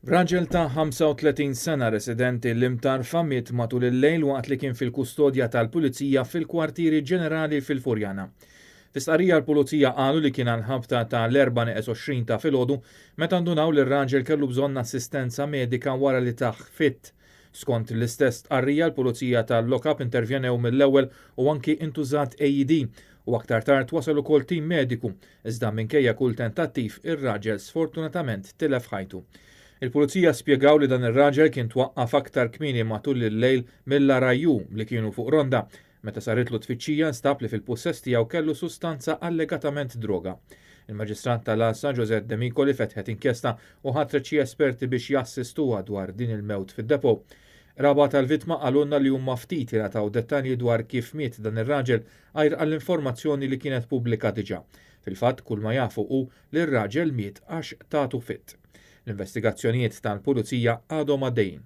Raġel ta' 35 sena residenti l-Imtarfa miet matul il-lejl waqt li kien fil-kustodja tal-Pulizija fil-Kwartieri Ġenerali fil-Furjana. Fis-qarrija l-Pulizija qalu li kien għal-ħabta ta' l-4 ta' filgħodu meta ndunaw li r-raġel kellu bżonn assistenza medika wara li taħ fitt. Skont l-istess qarrija l-Pulizija tal-Lokap intervjenew mill-ewwel u anki intużat AED u aktar tard wasal ukoll tim mediku, iżda minkejja kull tentattiv ir-raġel sfortunatament tilef ħajtu. Il-Pulizija spjegaw li dan ir-raġel kien twaqqaf aktar kmieni matul il-lejl mill-arajju li kienu fuq ronda. Meta saritlu tfittxija nstab li fil-possess tiegħu kellu sustanza allegatament droga. Il-Maġistrat tal-Assa José De Micoli fetħet inkjesta u ħatret xi esperti biex jassistuha dwar din il-mewt fid-depo. Raba tal-vittma qalulna li huma ftit jingħataw dettalji dwar kif miet dan ir-raġel għajr għall-informazzjoni li kienet pubblika diġà. Fil-fatt kull ma jafu hu li r-raġel miet għax tagħtu fitt. L-investigazzjonijiet tal-Pulizija għadhom għaddejjin.